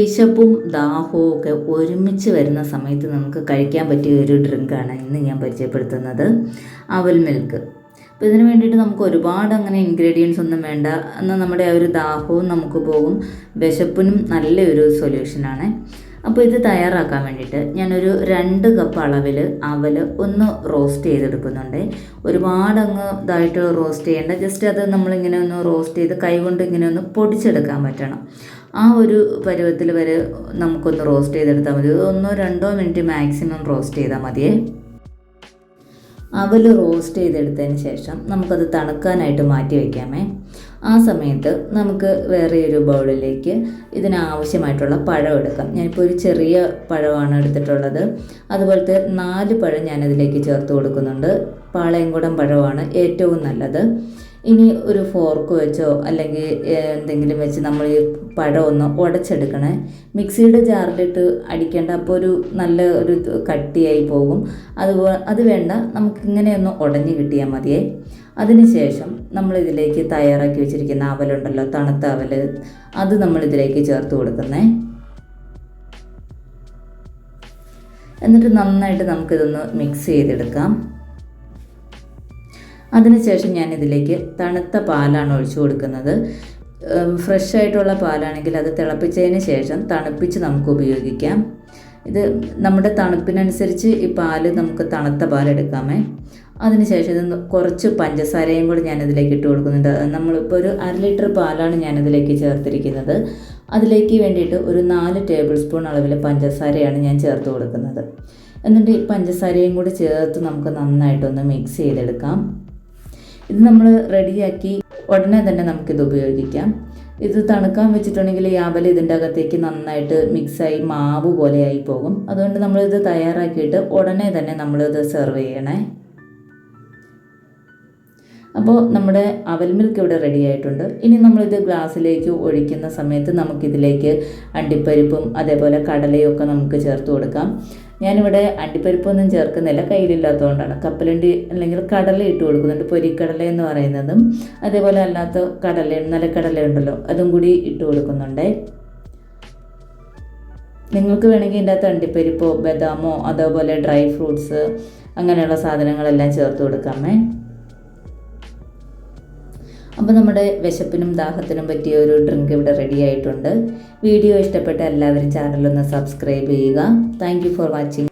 വിശപ്പും ദാഹവും ഒക്കെ ഒരുമിച്ച് വരുന്ന സമയത്ത് നമുക്ക് കഴിക്കാൻ പറ്റിയ ഒരു ഡ്രിങ്കാണ് ഇന്ന് ഞാൻ പരിചയപ്പെടുത്തുന്നത്, അവൽ മിൽക്ക്. അപ്പോൾ ഇതിന് വേണ്ടിയിട്ട് നമുക്ക് ഒരുപാട് അങ്ങനെ ഇൻഗ്രീഡിയൻസ് ഒന്നും വേണ്ട. എന്നാൽ നമ്മുടെ ആ ഒരു ദാഹവും നമുക്ക് പോകും, വിശപ്പിനും നല്ലൊരു സൊല്യൂഷനാണ്. അപ്പോൾ ഇത് തയ്യാറാക്കാൻ വേണ്ടിയിട്ട് ഞാനൊരു 2 കപ്പ് അളവിൽ അവൽ ഒന്ന് റോസ്റ്റ് ചെയ്തെടുക്കുന്നുണ്ട്. ഒരുപാട് അങ്ങ് ഇതായിട്ട് റോസ്റ്റ് ചെയ്യേണ്ട, ജസ്റ്റ് അത് നമ്മളിങ്ങനെ ഒന്ന് റോസ്റ്റ് ചെയ്ത് കൈകൊണ്ട് ഇങ്ങനെ ഒന്ന് പൊടിച്ചെടുക്കാൻ പറ്റണം. ആ ഒരു പരുവത്തിൽ വരെ നമുക്കൊന്ന് റോസ്റ്റ് ചെയ്തെടുത്താൽ മതി. 1-2 മിനിറ്റ് മാക്സിമം റോസ്റ്റ് ചെയ്താൽ മതിയേ. അവൽ റോസ്റ്റ് ചെയ്തെടുത്തതിന് ശേഷം നമുക്കത് തണുക്കാനായിട്ട് മാറ്റി വയ്ക്കാമേ. ആ സമയത്ത് നമുക്ക് വേറെ ഒരു ബൗളിലേക്ക് ഇതിനാവശ്യമായിട്ടുള്ള പഴം എടുക്കാം. ഞാനിപ്പോൾ ഒരു ചെറിയ പഴമാണ് എടുത്തിട്ടുള്ളത്. അതുപോലത്തെ 4 പഴം ഞാനതിലേക്ക് ചേർത്ത് കൊടുക്കുന്നുണ്ട്. പാളയംകുടം പഴമാണ് ഏറ്റവും നല്ലത്. ഇനി ഒരു ഫോർക്ക് വെച്ചോ അല്ലെങ്കിൽ എന്തെങ്കിലും വെച്ച് നമ്മൾ ഈ പഴം ഒന്ന് ഉടച്ചെടുക്കണേ. മിക്സിയുടെ ജാറിലിട്ട് അടിക്കേണ്ട, അപ്പോൾ ഒരു നല്ല ഒരു കട്ടിയായി പോകും. അത് വേണ്ട, നമുക്കിങ്ങനെ ഒന്ന് ഉടഞ്ഞ് കിട്ടിയാൽ മതിയേ. അതിനുശേഷം നമ്മളിതിലേക്ക് തയ്യാറാക്കി വെച്ചിരിക്കുന്ന അവലുണ്ടല്ലോ, തണുത്ത അവൽ, അത് നമ്മളിതിലേക്ക് ചേർത്ത് കൊടുക്കുന്നേ. എന്നിട്ട് നന്നായിട്ട് നമുക്കിതൊന്ന് മിക്സ് ചെയ്തെടുക്കാം. അതിനുശേഷം ഞാനിതിലേക്ക് തണുത്ത പാലാണ് ഒഴിച്ചു കൊടുക്കുന്നത്. ഫ്രഷ് ആയിട്ടുള്ള പാലാണെങ്കിൽ അത് തിളപ്പിച്ചതിന് ശേഷം തണുപ്പിച്ച് നമുക്ക് ഉപയോഗിക്കാം. ഇത് നമ്മുടെ തണുപ്പിനനുസരിച്ച് ഈ പാല് നമുക്ക് തണുത്ത പാലെടുക്കാമേ. അതിനുശേഷം ഇത് കുറച്ച് പഞ്ചസാരയും കൂടി ഞാനിതിലേക്ക് ഇട്ട് കൊടുക്കുന്നുണ്ട്. നമ്മളിപ്പോൾ ഒരു 1/2 ലിറ്റർ പാലാണ് ഞാനിതിലേക്ക് ചേർത്തിരിക്കുന്നത്. അതിലേക്ക് വേണ്ടിയിട്ട് ഒരു 4 ടേബിൾ സ്പൂൺ അളവിൽ പഞ്ചസാരയാണ് ഞാൻ ചേർത്ത് കൊടുക്കുന്നത്. എന്നിട്ട് ഈ പഞ്ചസാരയും കൂടി ചേർത്ത് നമുക്ക് നന്നായിട്ടൊന്ന് മിക്സ് ചെയ്തെടുക്കാം. ഇത് നമ്മൾ റെഡിയാക്കി ഉടനെ തന്നെ നമുക്കിത് ഉപയോഗിക്കാം. ഇത് തണുക്കാൻ വെച്ചിട്ടുണ്ടെങ്കിൽ ഈ അവൽ ഇതിൻ്റെ അകത്തേക്ക് നന്നായിട്ട് മിക്സായി മാവ് പോലെയായി പോകും. അതുകൊണ്ട് നമ്മളിത് തയ്യാറാക്കിയിട്ട് ഉടനെ തന്നെ നമ്മളിത് സെർവ് ചെയ്യണേ. അപ്പോൾ നമ്മുടെ അവൽ മിൽക്ക് ഇവിടെ റെഡി ആയിട്ടുണ്ട്. ഇനി നമ്മളിത് ഗ്ലാസ്സിലേക്ക് ഒഴിക്കുന്ന സമയത്ത് നമുക്കിതിലേക്ക് അണ്ടിപ്പരിപ്പും അതേപോലെ കടലയും ഒക്കെ നമുക്ക് ചേർത്ത് കൊടുക്കാം. ഞാനിവിടെ അണ്ടിപ്പരിപ്പൊന്നും ചേർക്കുന്നില്ല, കയ്യിലില്ലാത്തതുകൊണ്ടാണ്. കപ്പലണ്ടി അല്ലെങ്കിൽ കടല ഇട്ട് കൊടുക്കുന്നുണ്ട്, പൊരിക്കടല എന്ന് പറയുന്നതും അതേപോലെ അല്ലാത്ത കടല, നിലക്കടല ഉണ്ടല്ലോ, അതും കൂടി ഇട്ട് കൊടുക്കുന്നുണ്ട്. നിങ്ങൾക്ക് വേണമെങ്കിൽ ഇതിൻ്റെ അകത്ത് അണ്ടിപ്പരിപ്പോ ബദാമോ അതേപോലെ ഡ്രൈ ഫ്രൂട്ട്സ് അങ്ങനെയുള്ള സാധനങ്ങളെല്ലാം ചേർത്ത് കൊടുക്കാമേ. അപ്പോൾ നമ്മുടെ വിശപ്പിനും ദാഹത്തിനും പറ്റിയ ഒരു ഡ്രിങ്ക് ഇവിടെ റെഡി ആയിട്ടുണ്ട്. വീഡിയോ ഇഷ്ടപ്പെട്ട എല്ലാവരും ചാനലൊന്ന് സബ്സ്ക്രൈബ് ചെയ്യുക. Thank you for watching.